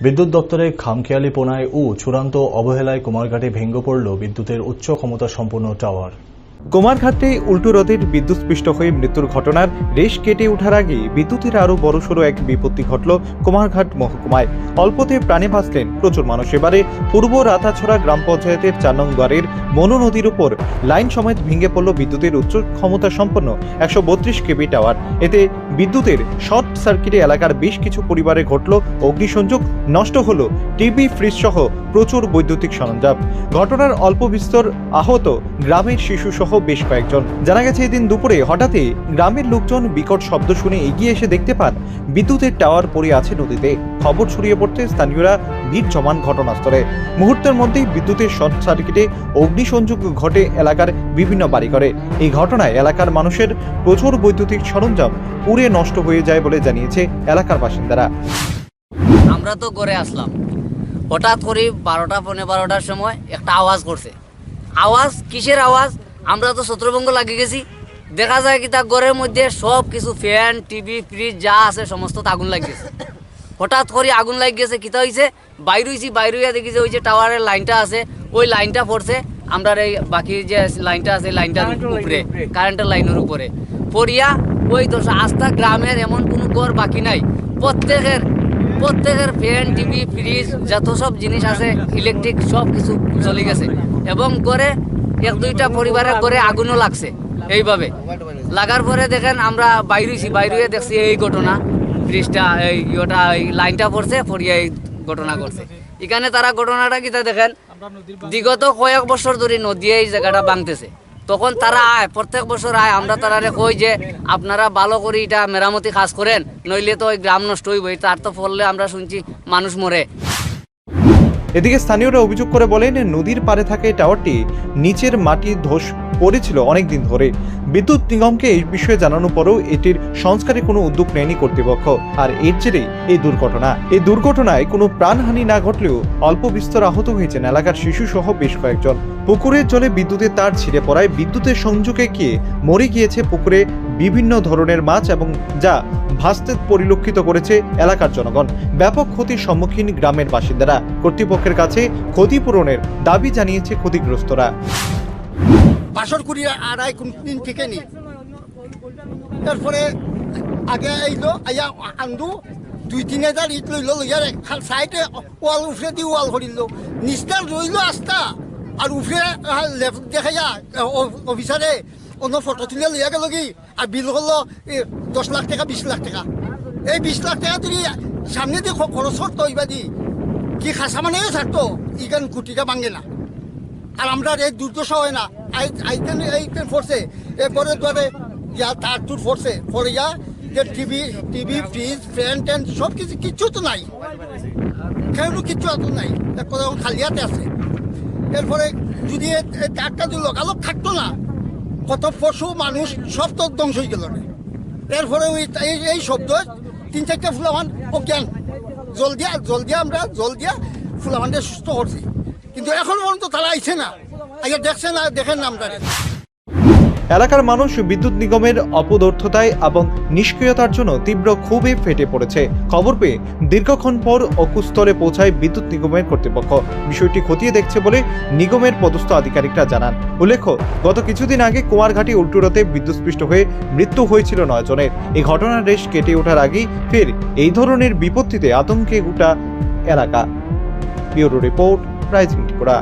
বিদ্যুৎ দপ্তরে খামখেয়ালিপনায় ও চূড়ান্ত অবহেলায় কুমারঘাটে ভেঙে পড়ল বিদ্যুতের উচ্চ ক্ষমতা সম্পন্ন টাওয়ার। কুমারঘাটে উল্টো রথের বিদ্যুৎস্পৃষ্ট হয়ে মৃত্যুর ঘটনার রেশ কেটে ওঠার আগে বিদ্যুতের আরও বড়সড় এক বিপত্তি ঘটল কুমারঘাট মহকুমায়। অল্পতে প্রাণে বাঁচলেন প্রচুর মানুষ। এবারে পূর্ব রাতাছড়া গ্রাম পঞ্চায়েতের 4 নং ওয়ার্ডের মনু নদীর উপর লাইন সমেত ভেঙে পড়ল বিদ্যুতের উচ্চ ক্ষমতা সম্পন্ন 132 কেভি টাওয়ার। এতে বিদ্যুতের শর্ট সার্কিটে এলাকার বেশ কিছু পরিবারে ঘটল অগ্নিসংযোগ, নষ্ট হল টিভি, ফ্রিজ সহ প্রচুর বৈদ্যুতিক সরঞ্জাম। ঘটনার অল্প বিস্তর আহত গ্রামের শিশু সহ বেশ কয়েকজন। জানা গেছে, এদিন দুপুরে হঠাৎই গ্রামের লোকজন বিকট শব্দ শুনে এগিয়ে এসে দেখতে পান বিদ্যুতের টাওয়ার পড়ে আছে নদীতে। খবর ছড়িয়ে পড়তে স্থানীয়রা ভিড় জমান ঘটনাস্থলে। মুহূর্তের মধ্যেই বিদ্যুতের শর্ট সার্কিটে অগ্নিসংযোগ ঘটে এলাকার বিভিন্ন বাড়িঘরে। এই ঘটনায় এলাকার মানুষের প্রচুর বৈদ্যুতিক সরঞ্জাম পুড়ে নষ্ট হয়ে যায় বলে জানিয়েছে এলাকার বাসিন্দারা। আমরা তো ঘরে আসলাম, হঠাৎ করে 12টা পৌনে 12টার সময় একটা আওয়াজ করছে। আওয়াজ কিসের আওয়াজ? আমরা তো ছত্রভঙ্গ লাগিয়ে গেছি। দেখা যায় কি তা ঘরের মধ্যে সব কিছু ফ্যান, টিভি, ফ্রিজ যা আছে সমস্ত আগুন লাগিয়েছে। হঠাৎ করে আগুন লাগিয়েছে, কিতা হয়েছে? বাইর হয়েছি, বাইর হইয়া দেখি যে ওই যে টাওয়ারের লাইনটা আছে ওই লাইনটা পড়ছে আমরা এই বাকি যে লাইনটা আছে লাইনটার উপরে, কারেন্টের লাইনের উপরে পড়িয়া ওই দোষ আস্থা গ্রামের এমন কোনো ঘর বাকি নাই। প্রত্যেকের ফ্যান, টিভি, ফ্রিজ যত সব জিনিস আছে ইলেকট্রিক সব কিছু চলে গেছে এবং করে 1-2টা পরিবারের করে আগুনও লাগছে। এইভাবে লাগার পরে দেখেন আমরা বাইরে দেখছি এই ঘটনা, ফ্রিজটা এই লাইনটা পড়ছে, পড়িয়া এই ঘটনা করছে। এখানে তারা ঘটনাটা কিতা দেখেন, বিগত কয়েক বছর ধরে নদী এই জায়গাটা ভাঙতেছে। তখন তারা প্রত্যেক বছর আমরা তারারে কই যে আপনারা ভালো করে এটা মেরামতি কাজ করেন, নইলে তো ওই গ্রাম নষ্ট হইব। তার তো ফলে আমরা শুনছি মানুষ মরে। এদিকে স্থানীয়রা অভিযোগ করে বলেন, নদীর পাড়ে থাকা এই টাওয়ারটি নিচের মাটি ধস পড়েছিল অনেকদিন ধরে। বিদ্যুৎ নিগমকে এই বিষয়ে জানানোর পরেও এটির সংস্কারে কোনো উদ্যোগ নেয়নি কর্তৃপক্ষ। আর এর জেরেই এই দুর্ঘটনা। এই দুর্ঘটনায় কোনো প্রাণহানি না ঘটলেও অল্প বিস্তর আহত হয়েছেন এলাকার শিশু সহ বেশ কয়েকজন। পুকুরের জলে বিদ্যুতের তার ছিঁড়ে পড়ায় বিদ্যুতের সংযোগে গিয়ে মরে গিয়েছে পুকুরে বিভিন্ন ধরনের মাছ, এবং যা ভাসতে পরিলক্ষিত করেছে এলাকার জনগণ। ব্যাপক ক্ষতির সম্মুখীন গ্রামের বাসিন্দারা। কর্তৃপক্ষের কাছে ক্ষতিপূরণের দাবি জানিয়েছে ক্ষতিগ্রস্তরা। বাসর করি আড়াই কোন দিন থেকে নি, তারপরে আগে আইলো আইয়া আন্দু 2-3 ইট লইল, লইয়ার সাইডে ওয়াল উফরে দিয়ে ওয়াল করিল, নিচটা রইল আস্তা আর উফরে লেফট দেখাইয়া অফিসারে অন্য ফটো তুলে লইয়া গেল কি আর বিল করলো 10 লাখ টাকা 20 লাখ টাকা। এই 20 লাখ টাকা তুই সামনে দিয়ে খরচ করতো ইবাদি কি খাসা মানে থাকতো, ইগান কুটিকা ভাঙে না। আর আমরা এই দুর্দশা হয় না, এইখান ফোর্সে এরপরে ধরে ইয়া তার টুর ফোর্সে ফরিয়া যে টিভি, ফ্রিজ, ফ্যান ট্যান সব কিছু কিচ্ছু তো নাই, কেন কিচ্ছু এত নাই, খালিয়াতে আছে। এরপরে যদি তারটা যদি লোকালোক থাকতো না, কত পশু মানুষ সব তো ধ্বংস হয়ে গেল। এরপরে ওই এই শব্দ 3-4টা ফুলামান অজ্ঞান জল দিয়া আমরা জল দিয়া ফুলামানটা সুস্থ করছি, কিন্তু এখন পর্যন্ত তারা আইছে না, আগে দেখছে না, দেখেন না আমরা। এলাকার মানুষ বিদ্যুৎ নিগমের অপদার্থতায় এবং নিষ্ক্রিয়তার জন্য তীব্র ক্ষোভে ফেটে পড়েছে। খবর পেয়ে দীর্ঘক্ষণ পর অকুস্থলে পৌঁছায় বিদ্যুৎ নিগমের কর্তৃপক্ষ। বিষয়টি খতিয়ে দেখছে বলে নিগমের পদস্থ আধিকারিকরা জানান। উল্লেখ্য, গত কিছুদিন আগে কুমারঘাটি উল্টোরথে বিদ্যুৎস্পৃষ্ট হয়ে মৃত্যু হয়েছিল 9 জনের। এই ঘটনার রেশ কেটে ওঠার আগেই ফের এই ধরনের বিপত্তিতে আতঙ্কে গোটা এলাকা। Bureau report, rising Tripura.